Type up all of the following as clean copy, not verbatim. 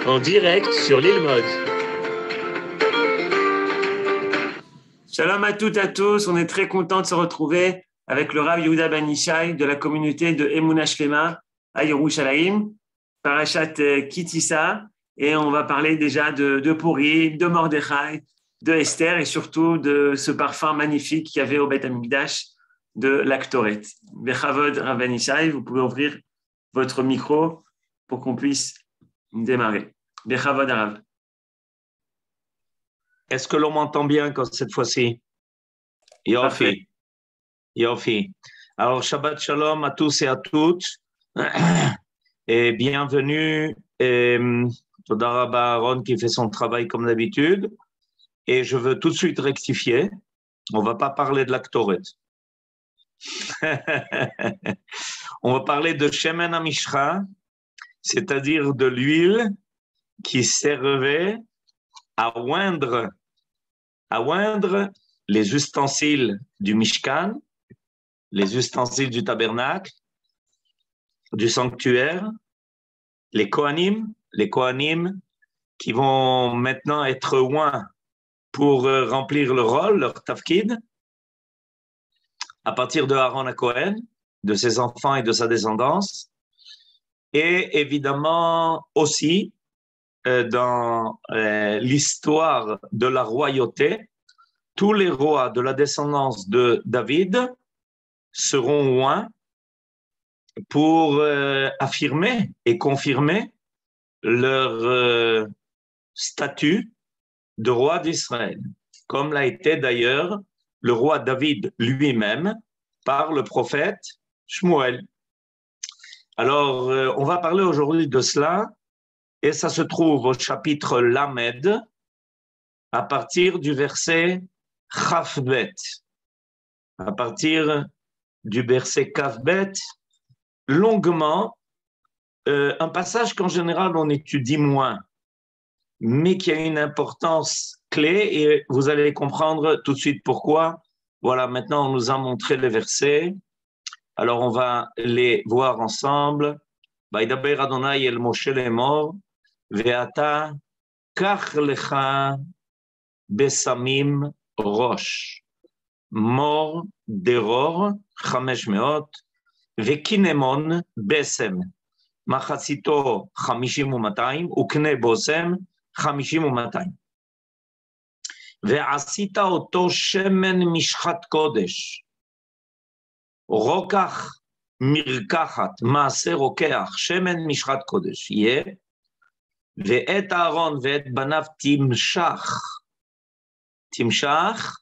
En direct sur l'île Mode. Shalom à toutes et à tous, on est très content de se retrouver avec le Rav Yehuda Ben Ishai de la communauté de Emunah Shlema à Yerushalayim, Parashat Kitissa, et on va parler déjà de Purim, de Mordechai, de Esther et surtout de ce parfum magnifique qu'il y avait au Beth Amikdash de l'Aktoret. Bechavod Rav Ben Ishai, vous pouvez ouvrir votre micro pour qu'on puisse démarrer. Bechavod Rav. Est-ce que l'on m'entend bien cette fois-ci? Yofi. Yofi. Alors, Shabbat Shalom à tous et à toutes. Et bienvenue. Toda Rabba Aaron qui fait son travail comme d'habitude. Et je veux tout de suite rectifier. On ne va pas parler de l'Aktoret. On va parler de Shemen HaMishcha, c'est-à-dire de l'huile qui servait à oindre les ustensiles du Mishkan, les ustensiles du tabernacle, du sanctuaire, les Kohanim qui vont maintenant être oints pour remplir le rôle, leur tafkid, à partir de Aaron HaKohen, de ses enfants et de sa descendance, et évidemment aussi dans l'histoire de la royauté, tous les rois de la descendance de David seront oints pour affirmer et confirmer leur statut de roi d'Israël, comme l'a été d'ailleurs le roi David lui-même par le prophète Shmuel. Alors, on va parler aujourd'hui de cela, et ça se trouve au chapitre Lamed, à partir du verset Chafbet. À partir du verset Kafbet, longuement, un passage qu'en général on étudie moins, mais qui a une importance clé, et vous allez comprendre tout de suite pourquoi. Voilà, maintenant on nous a montré les versets, alors on va les voir ensemble. Vaidaber Adonai el Moshe lemor, ve'ata kach lecha besamim rosh, mor deror 500, vekinemon besem, machatzito 50 ו200, ukne bosem 50 ו200. ועשית אותו שמן משחת קודש, רוקח מרקחת, מעשה רוקח, שמן משחת קודש, יהיה, ואת אהרון ואת בניו תמשך,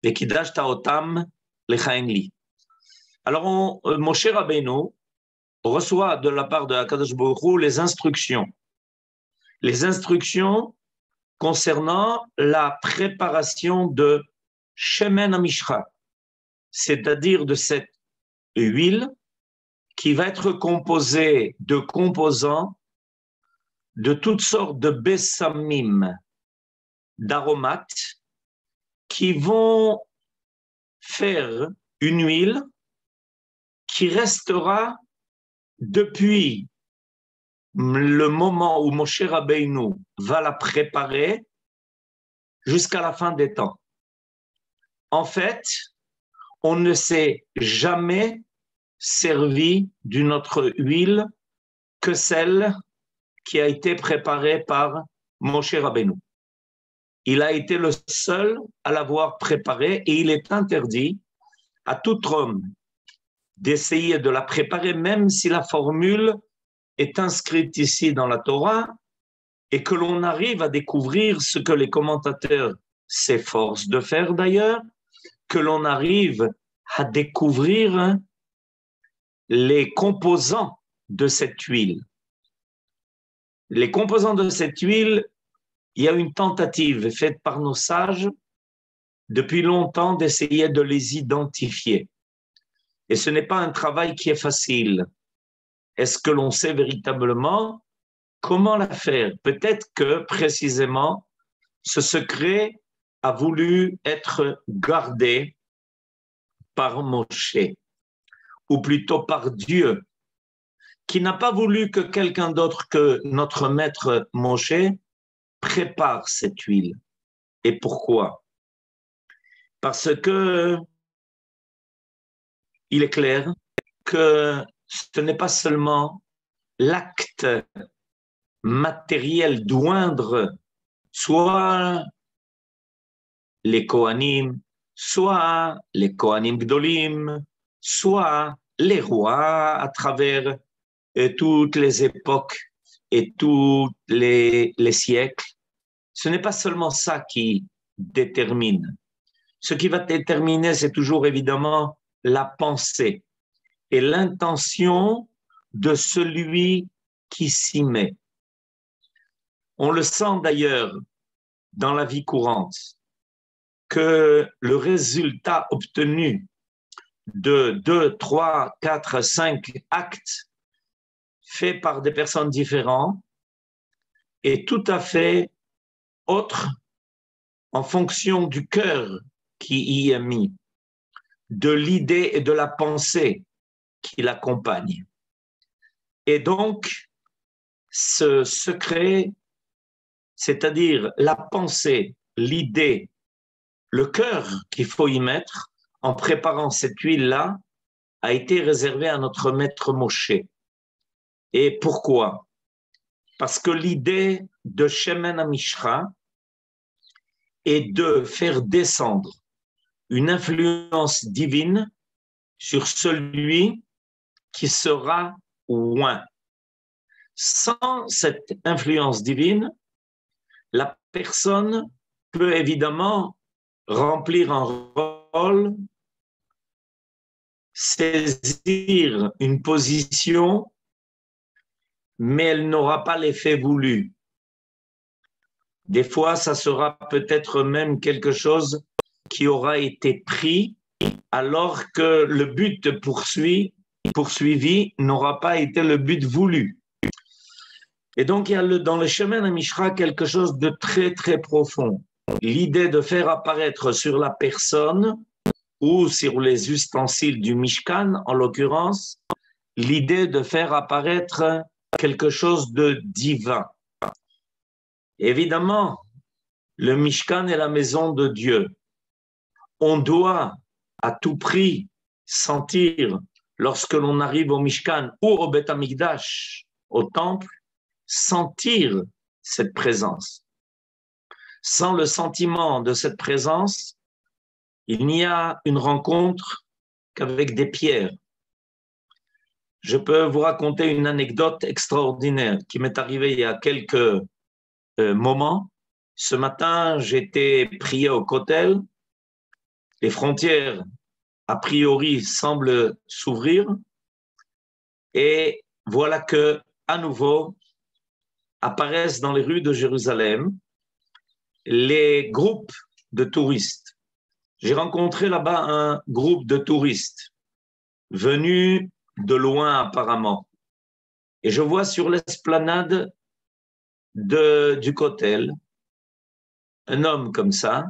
וקידשת אותם לכהן לי. Alors, Moshe Rabbeinu reçoit de la part de Akadosh Baruch Hu les instructions concernant la préparation de Shemen HaMishcha, c'est-à-dire de cette huile qui va être composée de composants de toutes sortes de bessamim, d'aromates, qui vont faire une huile qui restera depuis le moment où Moshe Rabbeinu va la préparer jusqu'à la fin des temps. En fait, on ne s'est jamais servi d'une autre huile que celle qui a été préparée par Moshe Rabbeinu. Il a été le seul à l'avoir préparée, et il est interdit à tout homme d'essayer de la préparer, même si la formule est inscrite ici dans la Torah, et que l'on arrive à découvrir ce que les commentateurs s'efforcent de faire d'ailleurs, que l'on arrive à découvrir les composants de cette huile. Les composants de cette huile, il y a une tentative faite par nos sages depuis longtemps d'essayer de les identifier. Et ce n'est pas un travail qui est facile. Est-ce que l'on sait véritablement comment la faire? Peut-être que précisément ce secret a voulu être gardé par Moshe, ou plutôt par Dieu, qui n'a pas voulu que quelqu'un d'autre que notre maître Moshe prépare cette huile. Et pourquoi? Parce que il est clair que ce n'est pas seulement l'acte matériel d'oindre soit les Kohanim, soit les Kohanim Gdolim, soit les rois à travers toutes les époques et tous les siècles. Ce n'est pas seulement ça qui détermine. Ce qui va déterminer, c'est toujours évidemment la pensée et l'intention de celui qui s'y met. On le sent d'ailleurs dans la vie courante, que le résultat obtenu de 2, 3, 4, 5 actes faits par des personnes différentes est tout à fait autre en fonction du cœur qui y est mis, de l'idée et de la pensée qui l'accompagne. Et donc, ce secret, c'est-à-dire la pensée, l'idée, le cœur qu'il faut y mettre en préparant cette huile-là, a été réservé à notre maître Moshe. Et pourquoi? Parce que l'idée de Shemen HaMishra est de faire descendre une influence divine sur celui qui sera oint. Sans cette influence divine, la personne peut évidemment remplir un rôle, saisir une position, mais elle n'aura pas l'effet voulu. Des fois, ça sera peut-être même quelque chose qui aura été pris alors que le but poursuivi n'aura pas été le but voulu. Et donc, il y a dans le Shemen HaMishra quelque chose de très, très profond. L'idée de faire apparaître sur la personne ou sur les ustensiles du Mishkan, en l'occurrence, l'idée de faire apparaître quelque chose de divin. Évidemment, le Mishkan est la maison de Dieu. On doit à tout prix sentir, lorsque l'on arrive au Mishkan ou au Beth Amikdash, au temple, sentir cette présence. Sans le sentiment de cette présence, il n'y a une rencontre qu'avec des pierres. Je peux vous raconter une anecdote extraordinaire qui m'est arrivée il y a quelques moments. Ce matin, j'étais prié au Kotel. Les frontières, a priori, semblent s'ouvrir. Et voilà que, à nouveau, apparaissent dans les rues de Jérusalem les groupes de touristes. J'ai rencontré là-bas un groupe de touristes venus de loin apparemment. Et je vois sur l'esplanade du Kotel un homme comme ça,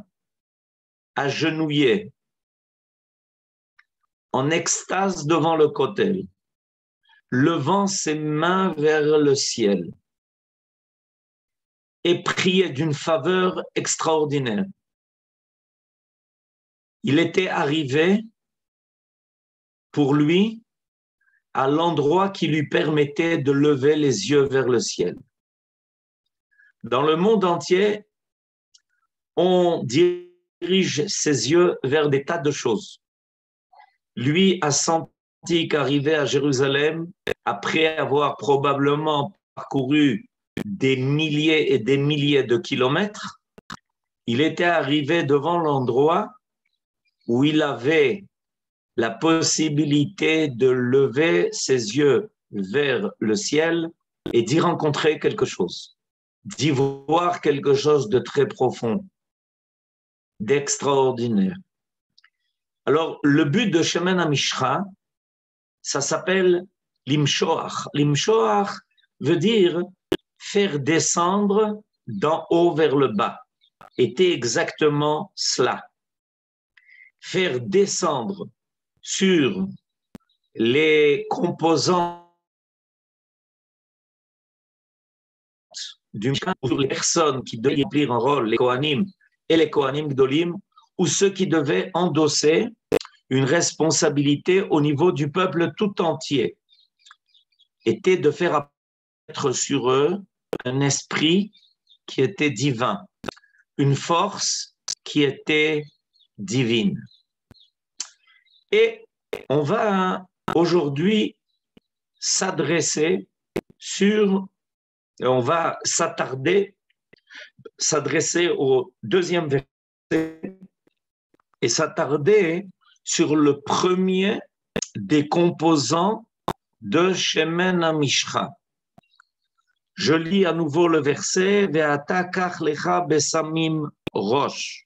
agenouillé, en extase devant le Kotel, levant ses mains vers le ciel et priait d'une faveur extraordinaire. Il était arrivé pour lui à l'endroit qui lui permettait de lever les yeux vers le ciel. Dans le monde entier, on dirige ses yeux vers des tas de choses. Lui a senti qu'arriver à Jérusalem, après avoir probablement parcouru des milliers et des milliers de kilomètres, il était arrivé devant l'endroit où il avait la possibilité de lever ses yeux vers le ciel et d'y rencontrer quelque chose, d'y voir quelque chose de très profond, d'extraordinaire. Alors, le but de Shemen HaMishra, ça s'appelle l'imshoach. L'imshoach veut dire faire descendre d'en haut vers le bas. Était exactement cela. Faire descendre sur les composants du Mishkan, sur les personnes qui devaient remplir un rôle, les Kohanim et les Kohanim Gdolim, ou ceux qui devaient endosser une responsabilité au niveau du peuple tout entier, était de faire apparaître sur eux un esprit qui était divin, une force qui était divine. Et on va aujourd'hui s'adresser on va s'adresser au deuxième verset et s'attarder sur le premier des composants de Shemen HaMishcha. Je lis à nouveau le verset Ve'ata kach lecha besamim rosh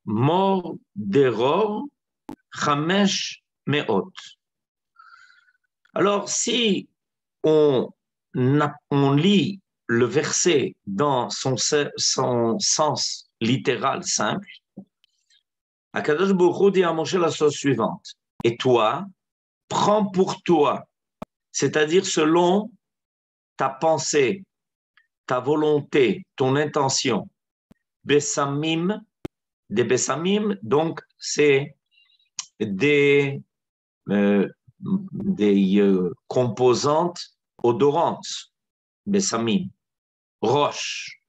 mor deror chamesh meot. Alors, si on lit le verset dans son sens littéral simple, Akadosh Baruch Hu dit à Moshe la chose suivante. Et toi, prends pour toi, c'est-à-dire selon ta pensée, ta volonté, ton intention, Bessamim, des Bessamim, donc c'est des composantes odorantes, Bessamim, roche.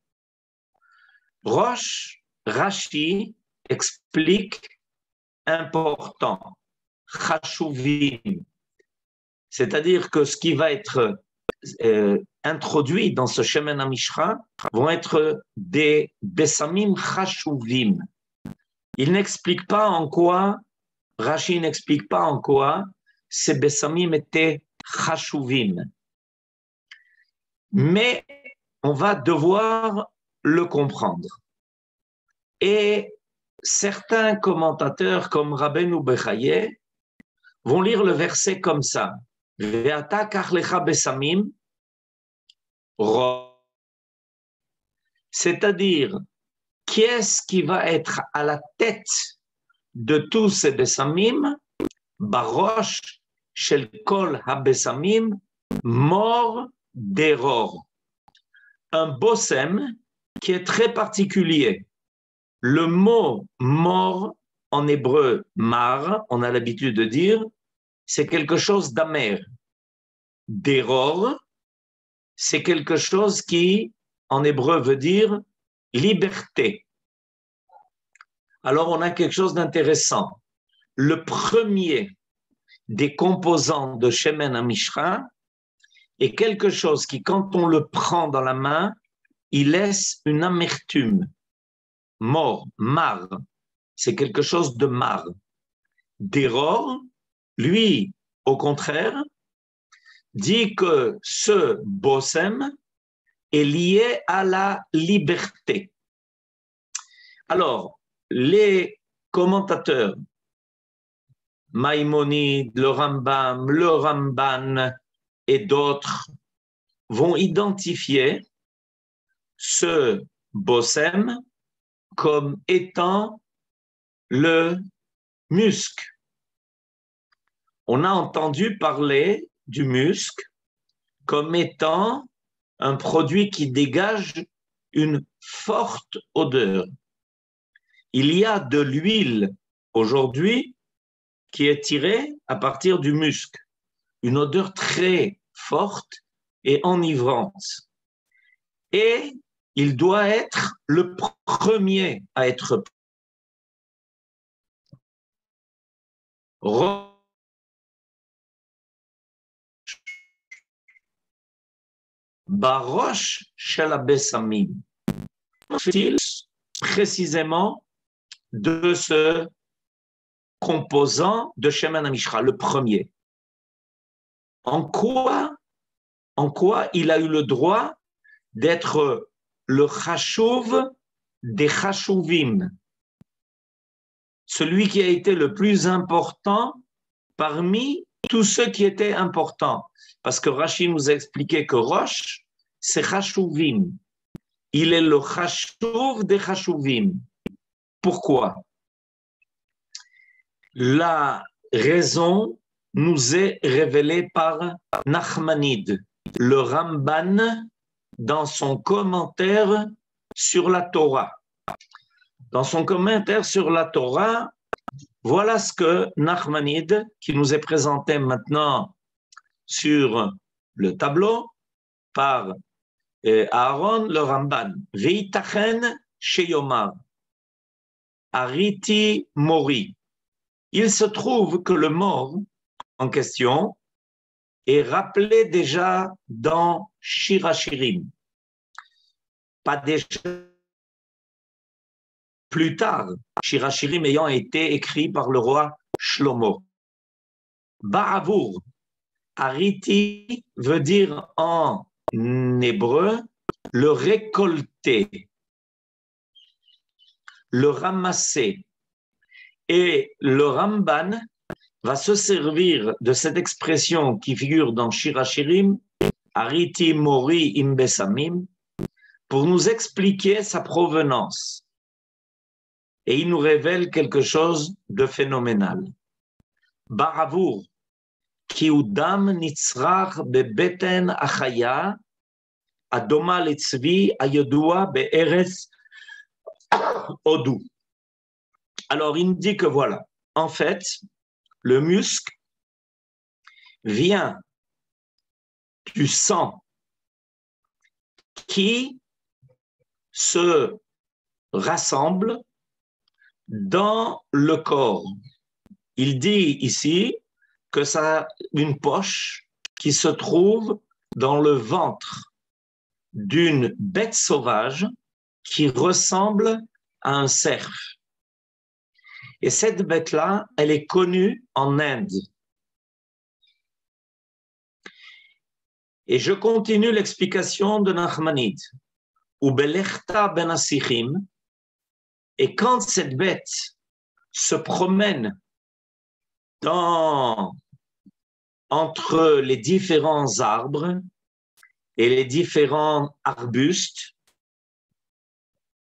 Roche, Rashi explique important, Chashuvim, c'est-à-dire que ce qui va être introduit dans ce Shemen HaMishcha vont être des Bessamim Chashuvim. Il n'explique pas en quoi, Rashi n'explique pas en quoi ces Bessamim étaient Chashuvim. Mais on va devoir le comprendre. Et certains commentateurs comme Rabbeinu Bechaye vont lire le verset comme ça. Ve'ata kach lecha besamim, c'est-à-dire, qui est-ce qui va être à la tête de tous ces besamim? Barosh shel kol ha-besamim mor deror. Un bossem qui est très particulier. Le mot mort en hébreu mar, on a l'habitude de dire, c'est quelque chose d'amer. Deror, c'est quelque chose qui, en hébreu, veut dire liberté. Alors, on a quelque chose d'intéressant. Le premier des composants de Shemen HaMishcha est quelque chose qui, quand on le prend dans la main, il laisse une amertume. Mort, mar, c'est quelque chose de mar. Deror, lui, au contraire, dit que ce bossem est lié à la liberté. Alors, les commentateurs, Maïmonide, le Rambam, le Ramban et d'autres vont identifier ce bossem comme étant le musc. On a entendu parler du musc comme étant un produit qui dégage une forte odeur. Il y a de l'huile aujourd'hui qui est tirée à partir du musc, une odeur très forte et enivrante. Et il doit être le premier à être Barosh shel ha-besamim. Précisément de ce composant de Shemen HaMishcha, le premier. En quoi il a eu le droit d'être le chashuv des chashuvim, celui qui a été le plus important parmi tous ceux qui étaient importants. Parce que Rashi nous a expliqué que Rosh, c'est chashuvim. Il est le chashuv des chashuvim. Pourquoi? La raison nous est révélée par Nachmanide, le Ramban, dans son commentaire sur la Torah. Dans son commentaire sur la Torah, voilà ce que Nachmanide, qui nous est présenté maintenant sur le tableau par Aaron le Ramban. Veitachen sheyomar, ariti mori. Il se trouve que le mort en question est rappelé déjà dans Shir HaShirim. Pas déjà plus tard, Shir HaShirim ayant été écrit par le roi Shlomo. Ba'avour, ariti veut dire en hébreu le récolter, le ramasser. Et le Ramban va se servir de cette expression qui figure dans Shir HaShirim, ariti mori im besamim, pour nous expliquer sa provenance. Et il nous révèle quelque chose de phénoménal. Baravour, ki udam nitzrach bebeten achaya, adoma letzvi ayodua be'eretz odou. Alors, il me dit que voilà, en fait, le musc vient du sang qui se rassemble dans le corps. Il dit ici que ça a une poche qui se trouve dans le ventre d'une bête sauvage qui ressemble à un cerf. Et cette bête-là, elle est connue en Inde. Et je continue l'explication de Nachmanide. Ubelechta ben asichim. Et quand cette bête se promène entre les différents arbres et les différents arbustes,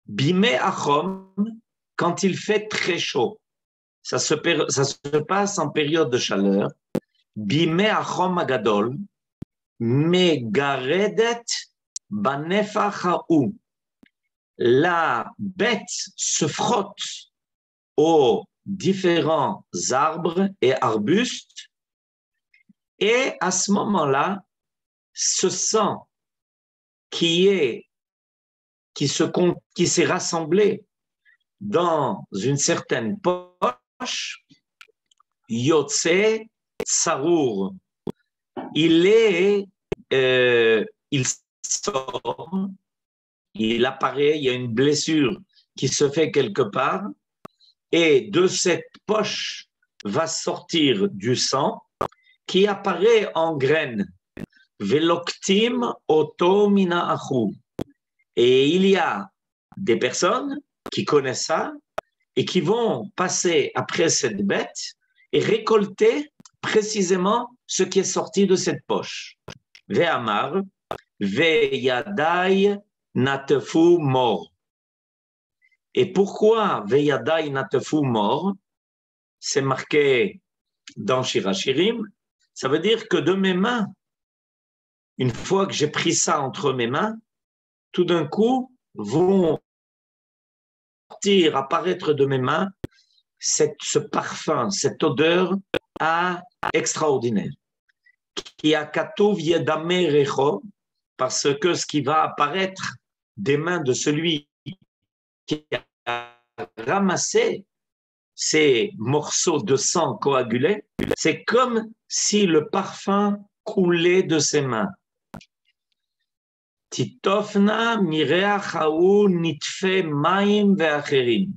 bimé achom, quand il fait très chaud, ça se passe en période de chaleur, bimé achom agadol, megaredet banefachaou. La bête se frotte aux différents arbres et arbustes et à ce moment-là, ce sang qui s'est rassemblé dans une certaine poche, yotse tsarour, il sort, il apparaît, il y a une blessure qui se fait quelque part, et de cette poche va sortir du sang qui apparaît en graines. Veloktim oto mina achu. Et il y a des personnes qui connaissent ça et qui vont passer après cette bête et récolter précisément ce qui est sorti de cette poche. Ve'amar, ve'yadai natefu mort. Et pourquoi Veyadai natefu mort? C'est marqué dans Shir HaShirim. Ça veut dire que de mes mains, une fois que j'ai pris ça entre mes mains, tout d'un coup vont apparaître de mes mains ce parfum, cette odeur extraordinaire. Qui a katuv yedame recho, parce que ce qui va apparaître des mains de celui qui a ramassé ces morceaux de sang coagulés, c'est comme si le parfum coulait de ses mains. Titofna mireach haou nitfe maim ve'acherim.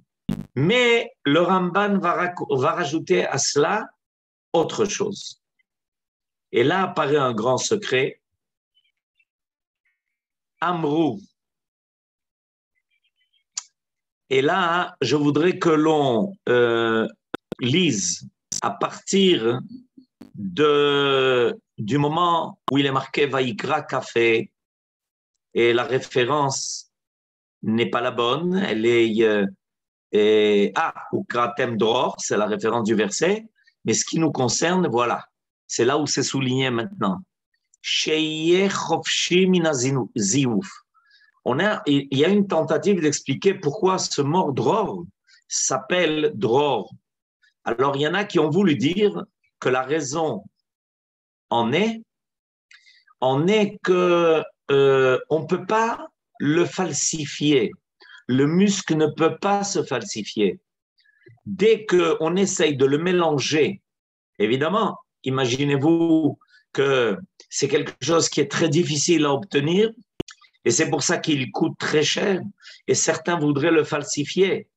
Mais le Ramban va rajouter à cela autre chose. Et là apparaît un grand secret. Amrou. Et là, je voudrais que l'on lise à partir du moment où il est marqué Vaïkra Café, et la référence n'est pas la bonne, elle est ou Kratem Dror, c'est la référence du verset, Mais ce qui nous concerne, voilà, c'est là où c'est souligné maintenant. Il y a une tentative d'expliquer pourquoi ce mot dror s'appelle dror. Alors, il y en a qui ont voulu dire que la raison en est que on ne peut pas le falsifier. Le muscle ne peut pas se falsifier. Dès qu'on essaye de le mélanger, évidemment, imaginez-vous que c'est quelque chose qui est très difficile à obtenir et c'est pour ça qu'il coûte très cher et certains voudraient le falsifier.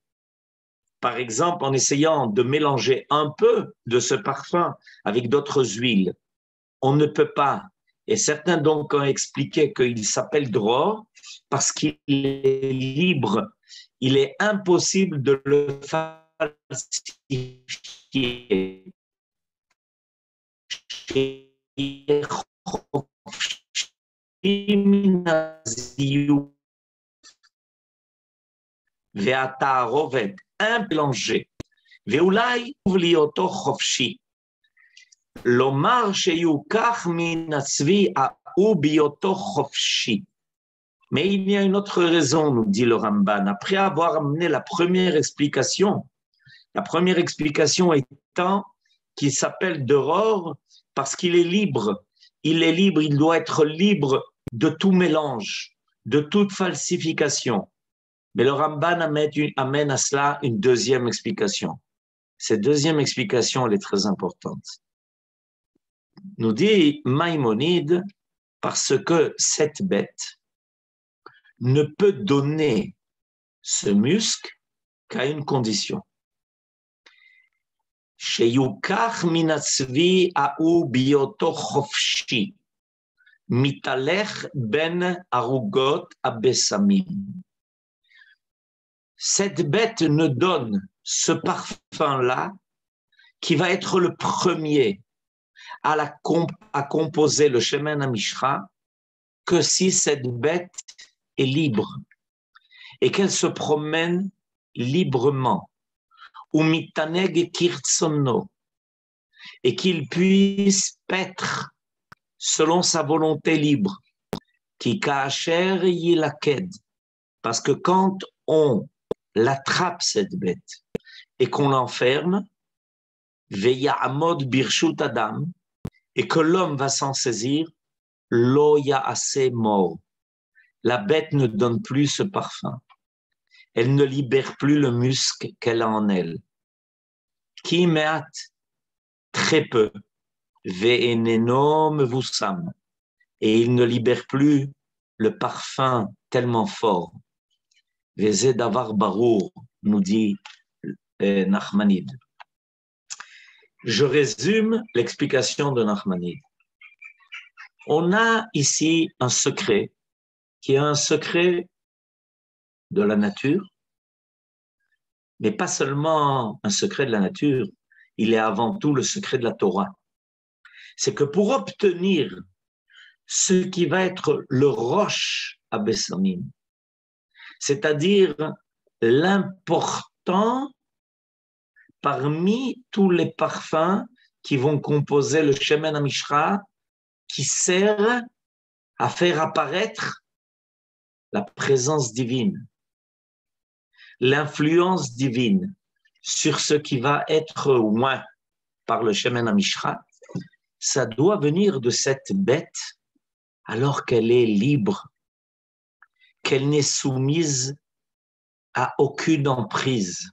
Par exemple, en essayant de mélanger un peu de ce parfum avec d'autres huiles. On ne peut pas. Et certains donc ont expliqué qu'il s'appelle dror parce qu'il est libre. Il est impossible de le falsifier. והתערובת, un mélangé. ואולי בהיותו חופשי. לומר שיוקח מן הצבי ההוא בהיותו חופשי. Mais il y a une autre raison, nous dit le Ramban. Après avoir amené la première explication étant qu'il s'appelle Dror parce qu'il est libre. Il est libre, il doit être libre de tout mélange, de toute falsification. Mais le Ramban amène à cela une deuxième explication. Cette deuxième explication, elle est très importante. Nous dit Maïmonide, parce que cette bête ne peut donner ce muscle qu'à une condition. Sheyukach min hatzvi ha'u biyoto chofshi, mitalech ben arugot abesamim. Cette bête ne donne ce parfum-là qui va être le premier à composer le shemen hamishra que si cette bête est libre et qu'elle se promène librement ou mitaneg kirtsono et qu'il puisse paître selon sa volonté libre ki ka'asher yilaked parce que quand on l'attrape cette bête et qu'on l'enferme ve'ya'amod birshut adam et que l'homme va s'en saisir lo ya'aseh mort. La bête ne donne plus ce parfum. Elle ne libère plus le muscle qu'elle a en elle. Ki me'at, très peu. Ve'eneno mevusam. Et il ne libère plus le parfum tellement fort. Ve'zeh davar barour, nous dit Nachmanide. Je résume l'explication de Nachmanide. On a ici un secret qui est un secret de la nature, mais pas seulement un secret de la nature, il est avant tout le secret de la Torah. C'est que pour obtenir ce qui va être le roche à Bessamim, c'est-à-dire l'important parmi tous les parfums qui vont composer le Shemen HaMishra, qui sert à faire apparaître la présence divine, l'influence divine sur ce qui va être oint par le Shemen HaMishra, ça doit venir de cette bête alors qu'elle est libre, qu'elle n'est soumise à aucune emprise,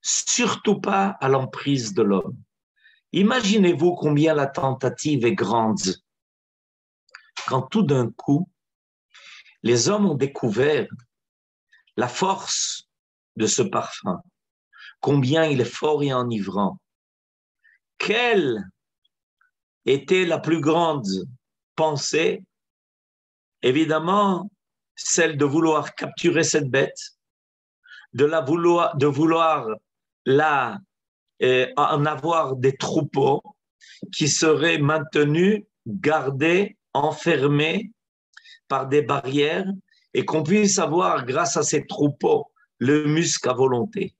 surtout pas à l'emprise de l'homme. Imaginez-vous combien la tentative est grande quand tout d'un coup, les hommes ont découvert la force de ce parfum, combien il est fort et enivrant. Quelle était la plus grande pensée? Évidemment, celle de vouloir capturer cette bête, de vouloir en avoir des troupeaux qui seraient maintenus, gardés, enfermés par des barrières et qu'on puisse avoir, grâce à ces troupeaux, le muscle à volonté.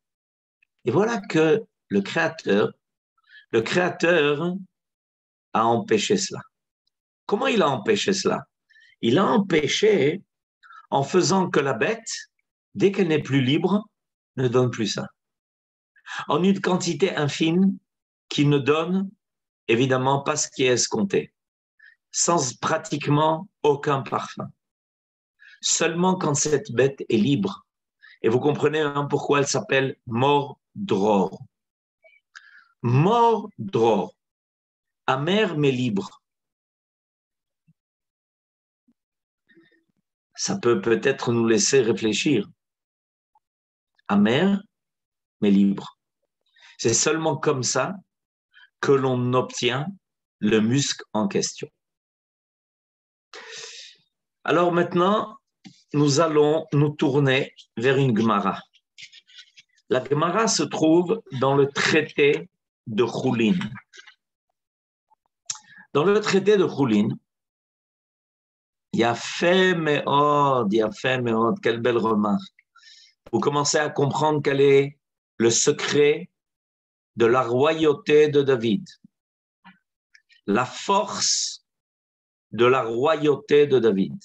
Et voilà que le Créateur le Créateur a empêché cela. Comment il a empêché cela? Il a empêché en faisant que la bête, dès qu'elle n'est plus libre, ne donne plus ça. En une quantité infime qui ne donne évidemment pas ce qui est escompté, sans pratiquement aucun parfum. Seulement quand cette bête est libre. Et vous comprenez pourquoi elle s'appelle mort dror. Mort dror, amer mais libre. Ça peut peut-être nous laisser réfléchir. Amer mais libre. C'est seulement comme ça que l'on obtient le musc en question. Alors maintenant, nous allons nous tourner vers une Gemara. La Gemara se trouve dans le traité de Choulin. Dans le traité de Choulin, Yafé meod, quelle belle remarque. Vous commencez à comprendre quel est le secret de la royauté de David. La force de la royauté de David.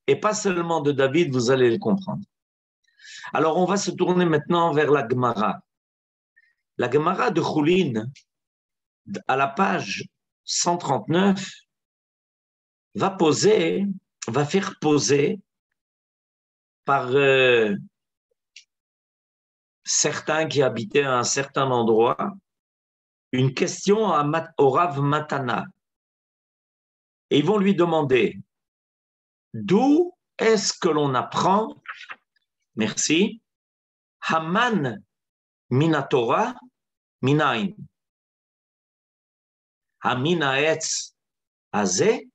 Et pas seulement de David, vous allez le comprendre. Alors, on va se tourner maintenant vers la Gemara. La Gemara de Choulin, à la page 139, va faire poser par certains qui habitaient à un certain endroit une question au Rav Matana. Et ils vont lui demander d'où est-ce que l'on apprend, merci, Haman minatora minaim. Hamina etz azeh,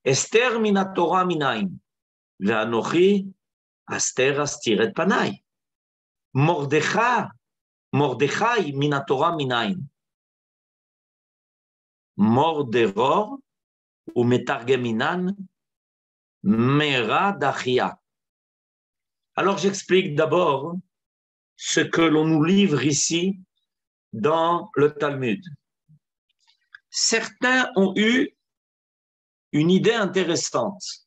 Esther minatora minaim. Ve'anochi Aster astiret panai. Mordechai minatora minaim. Morderor ou metargeminan mera dachia. Alors j'explique d'abord ce que l'on nous livre ici dans le Talmud. Certains ont eu une idée intéressante.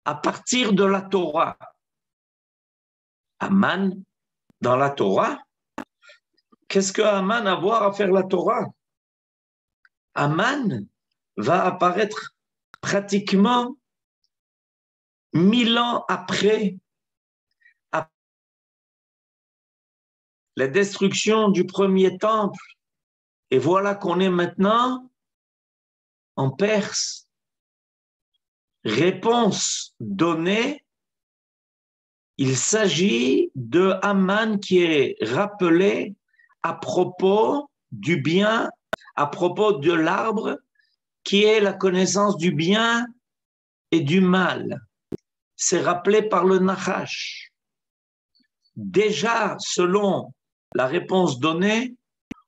À partir de la Torah. Haman, dans la Torah, qu'est-ce que Haman a à voir à faire la Torah? Haman va apparaître pratiquement 1000 ans après la destruction du premier temple. Et voilà qu'on est maintenant en Perse. Réponse donnée, il s'agit de Haman qui est rappelé à propos du bien, à propos de l'arbre qui est la connaissance du bien et du mal. C'est rappelé par le Nachash. Déjà, selon la réponse donnée,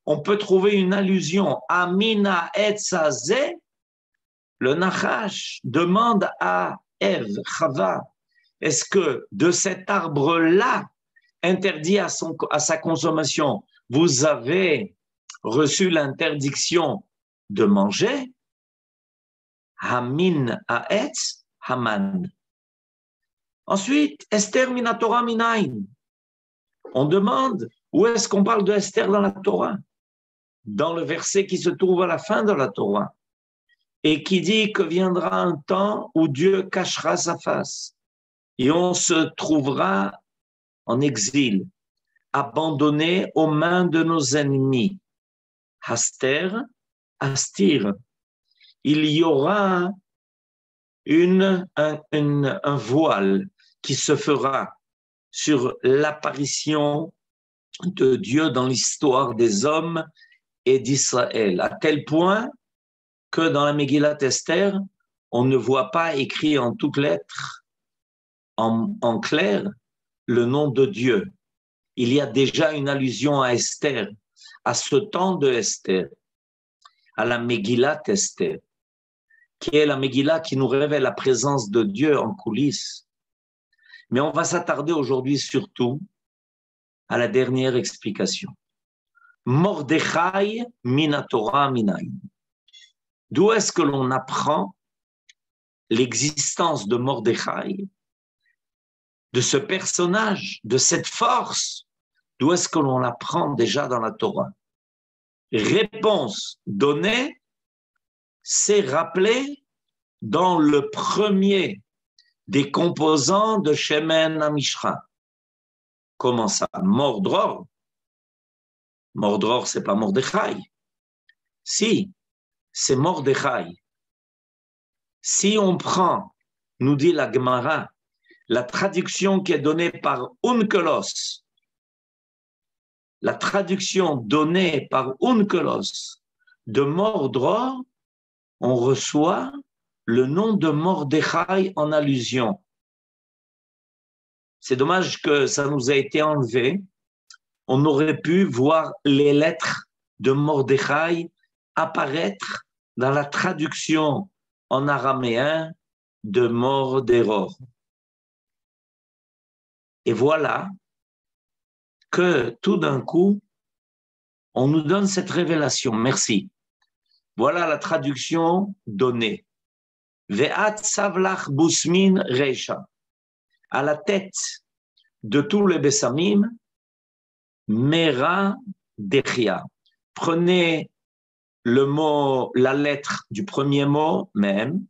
on peut trouver une allusion. Amina etzazeh. Le Nachash demande à Ève, Chava, est-ce que de cet arbre-là, interdit à sa consommation, vous avez reçu l'interdiction de manger? Hamin ha'etz, Haman. Ensuite, Esther minatora minayin. On demande où est-ce qu'on parle de Esther dans la Torah? Dans le verset qui se trouve à la fin de la Torah. Et qui dit que viendra un temps où Dieu cachera sa face et on se trouvera en exil, abandonné aux mains de nos ennemis. Haster, astir. Il y aura un voile qui se fera sur l'apparition de Dieu dans l'histoire des hommes et d'Israël, à tel point que dans la Megillat Esther, on ne voit pas écrit en toutes lettres En clair, le nom de Dieu. Il y a déjà une allusion à Esther, à ce temps de Esther, à la Megillat Esther, qui est la Megillah qui nous révèle la présence de Dieu en coulisses. Mais on va s'attarder aujourd'hui surtout à la dernière explication. Mordechai minatora minayin. D'où est-ce que l'on apprend l'existence de Mordechai, de ce personnage, de cette force? D'où est-ce que l'on l'apprend déjà dans la Torah? Réponse donnée, c'est rappelé dans le premier des composants de Shemen HaMishcha. Comment ça? Mordror. Mordror, c'est pas Mordechai. Si, c'est Mordechai. Si on prend, nous dit la Gemara, la traduction qui est donnée par Onkelos, la traduction donnée par Onkelos de Mordror, on reçoit le nom de Mordechai en allusion. C'est dommage que ça nous a été enlevé. On aurait pu voir les lettres de Mordechai apparaître dans la traduction en araméen de Mordéror. Et voilà que tout d'un coup, on nous donne cette révélation. Merci. Voilà la traduction donnée. Ve'at savlach busmin reisha. À la tête de tous les bessamim, Mera Dechia. Prenez le mot, la lettre du premier mot, même.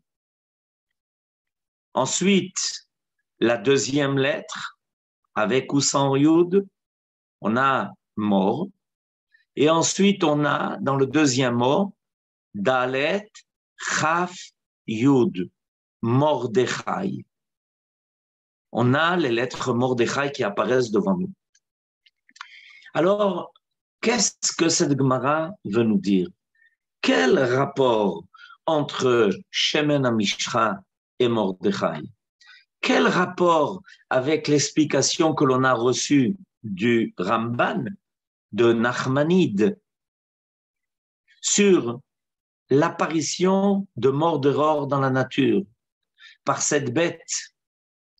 Ensuite, la deuxième lettre, avec ou sans yud, on a mort. Et ensuite, on a, dans le deuxième mot, Dalet, Chaf, Yud, Mordechai. On a les lettres Mordechai qui apparaissent devant nous. Alors, qu'est-ce que cette Gemara veut nous dire? Quel rapport entre Shemen HaMishcha et Mordechai? Quel rapport avec l'explication que l'on a reçue du Ramban, de Nachmanide, sur l'apparition de Mordéror dans la nature, par cette bête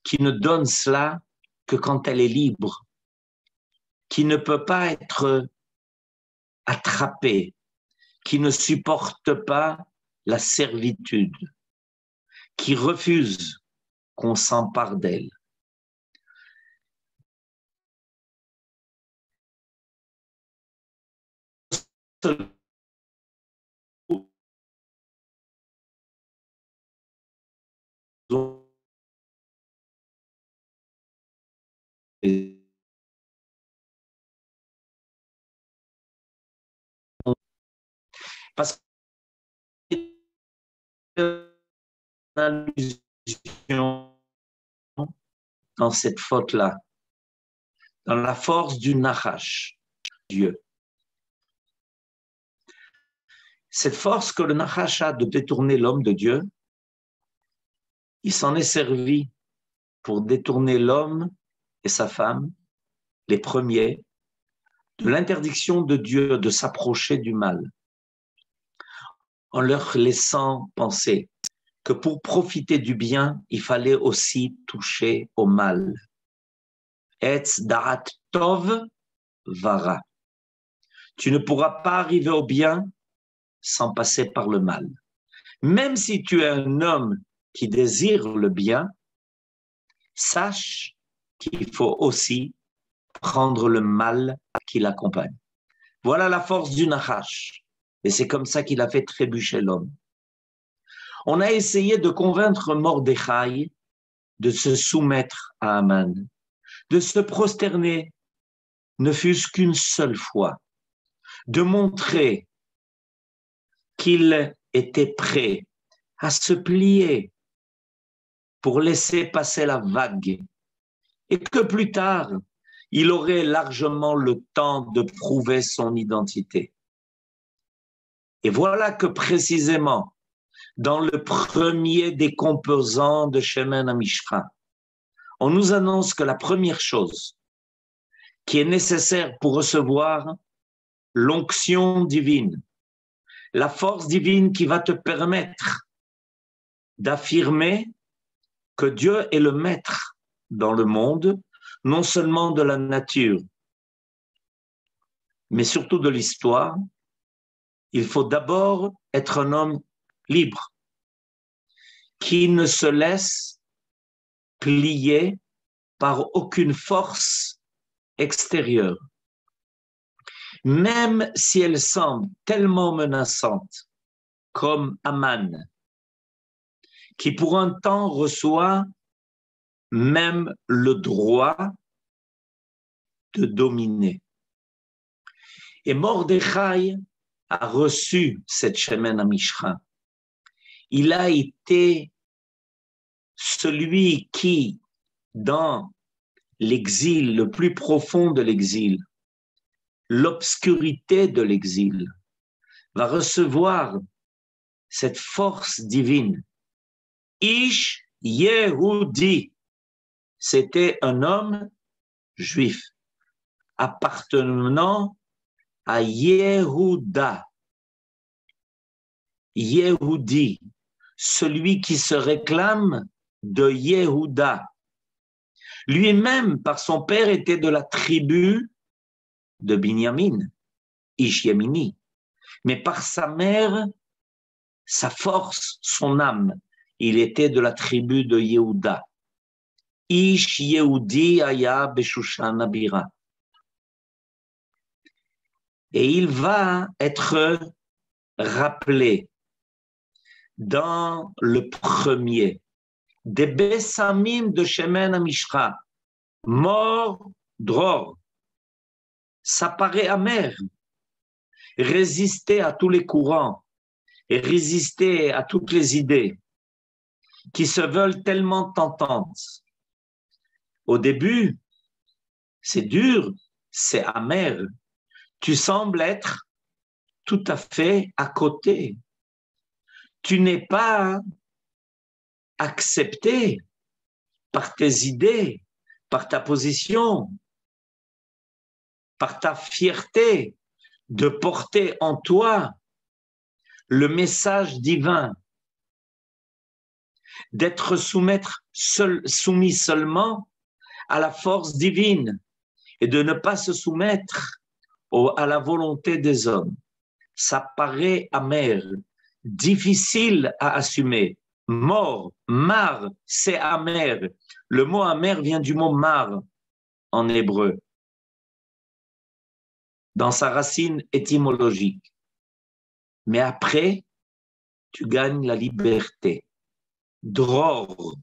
qui ne donne cela que quand elle est libre, qui ne peut pas être attrapée, qui ne supporte pas la servitude, qui refuse qu'on s'empare d'elle. Parce que allusion dans cette faute-là, dans la force du Nachash, Dieu. Cette force que le Nachash a de détourner l'homme de Dieu, il s'en est servi pour détourner l'homme et sa femme, les premiers, de l'interdiction de Dieu de s'approcher du mal, en leur laissant penser que pour profiter du bien, il fallait aussi toucher au mal. Etz da'at tov vara. Tu ne pourras pas arriver au bien sans passer par le mal. Même si tu es un homme qui désire le bien, sache qu'il faut aussi prendre le mal qui l'accompagne. Voilà la force du Nachash. Et c'est comme ça qu'il a fait trébucher l'homme. On a essayé de convaincre Mordechai de se soumettre à Haman, de se prosterner, ne fût-ce qu'une seule fois, de montrer qu'il était prêt à se plier pour laisser passer la vague et que plus tard, il aurait largement le temps de prouver son identité. Et voilà que précisément, dans le premier des composants de Shemen HaMishcha, on nous annonce que la première chose qui est nécessaire pour recevoir l'onction divine, la force divine qui va te permettre d'affirmer que Dieu est le maître dans le monde, non seulement de la nature, mais surtout de l'histoire. Il faut d'abord être un homme libre, qui ne se laisse plier par aucune force extérieure. Même si elle semble tellement menaçante, comme Aman, qui pour un temps reçoit même le droit de dominer. Et Mordechai a reçu cette Shemen HaMishcha. Il a été celui qui, dans l'exil, le plus profond de l'exil, l'obscurité de l'exil, va recevoir cette force divine. Ish Yehudi, c'était un homme juif appartenant à Yehuda. Yehudi, celui qui se réclame de Yehuda. Lui-même, par son père, était de la tribu de Binyamin, Ish Yemini. Mais par sa mère, sa force, son âme, il était de la tribu de Yehuda. Ish Yehudi aya beshushan abira. Et il va être rappelé dans le premier des Bessamim de Shemen HaMishcha, mort, dror. Ça paraît amer. Résister à tous les courants et résister à toutes les idées qui se veulent tellement tentantes. Au début, c'est dur, c'est amer. Tu sembles être tout à fait à côté. Tu n'es pas accepté par tes idées, par ta position, par ta fierté de porter en toi le message divin, d'être soumis seulement à la force divine et de ne pas se soumettre à la volonté des hommes. Ça paraît amer, difficile à assumer. Mort, mar, c'est amer. Le mot amer vient du mot mar en hébreu, dans sa racine étymologique. Mais après, tu gagnes la liberté. Dror,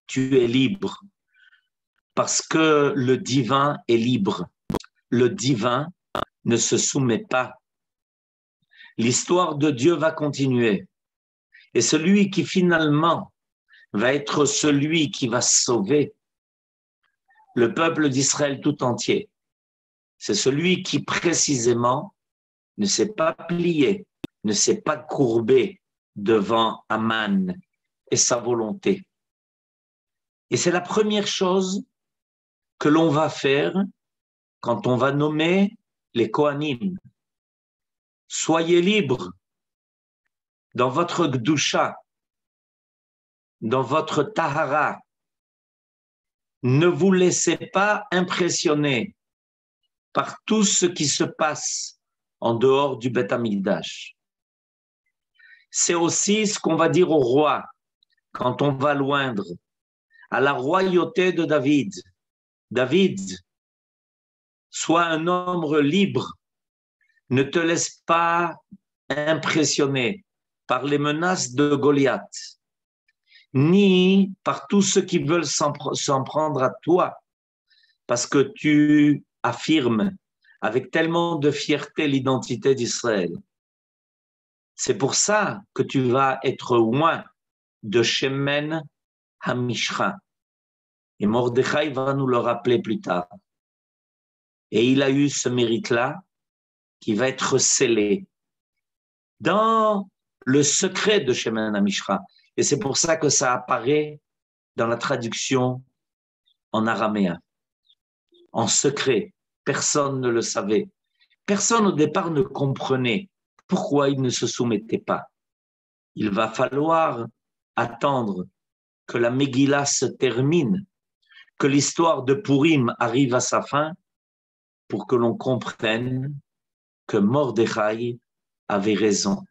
tu es libre, parce que le divin est libre. Le divin ne se soumet pas. L'histoire de Dieu va continuer. Et celui qui finalement va être celui qui va sauver le peuple d'Israël tout entier, c'est celui qui précisément ne s'est pas plié, ne s'est pas courbé devant Aman et sa volonté. Et c'est la première chose que l'on va faire quand on va nommer les Kohanim. Soyez libres dans votre Gdusha, dans votre Tahara. Ne vous laissez pas impressionner par tout ce qui se passe en dehors du Beth Amikdash. C'est aussi ce qu'on va dire au roi quand on va l'oindre, à la royauté de David. David, sois un homme libre, ne te laisse pas impressionner par les menaces de Goliath, ni par tous ceux qui veulent s'en prendre à toi, parce que tu affirmes avec tellement de fierté l'identité d'Israël. C'est pour ça que tu vas être loin de Shemen HaMishcha. Et Mordechai va nous le rappeler plus tard. Et il a eu ce mérite-là qui va être scellé dans le secret de Shemen HaMishcha. Et c'est pour ça que ça apparaît dans la traduction en araméen, en secret. Personne ne le savait. Personne au départ ne comprenait pourquoi il ne se soumettait pas. Il va falloir attendre que la Megillah se termine, que l'histoire de Purim arrive à sa fin pour que l'on comprenne que Mordechai avait raison.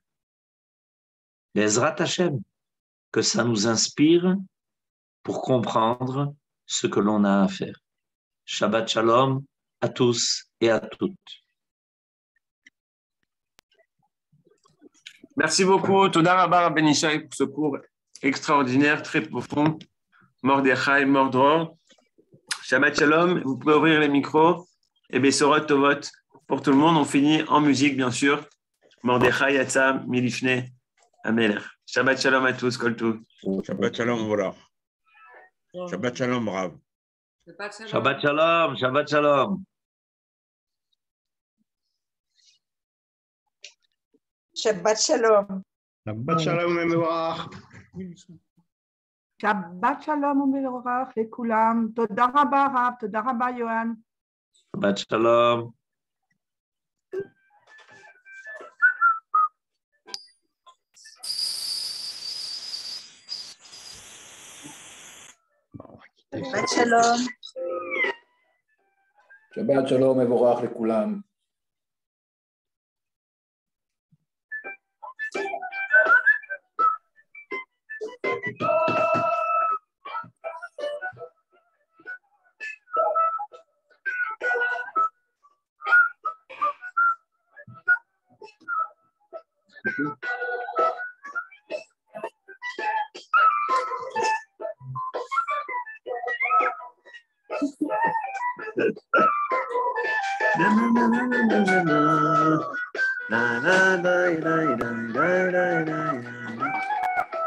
Bezrat Hashem, que ça nous inspire pour comprendre ce que l'on a à faire. Shabbat Shalom à tous et à toutes. Merci beaucoup. Toda Rabba Ben Ishai pour ce cours extraordinaire, très profond. Mordechai, Mordor. Shabbat Shalom. Vous pouvez ouvrir les micros. Et Bessorot Tovot pour tout le monde. On finit en musique, bien sûr. Mordechai Yatsa Milifne Amelech. Shabbat Shalom à tous. Kol Tov. Shabbat Shalom, voilà. Shabbat Shalom, Rav. Shabbat Shalom, Shabbat Shalom. Shabbat Shalom. Shabbat Shalom, Mevorach. Shabbat Shalom ומבורך לכולם. תודה רבה רב, תודה רבה יוהן. Shabbat Shalom. Shabbat Shalom. Shabbat Shalom מבורך לכולם. Na na na na na na na na na na na na na na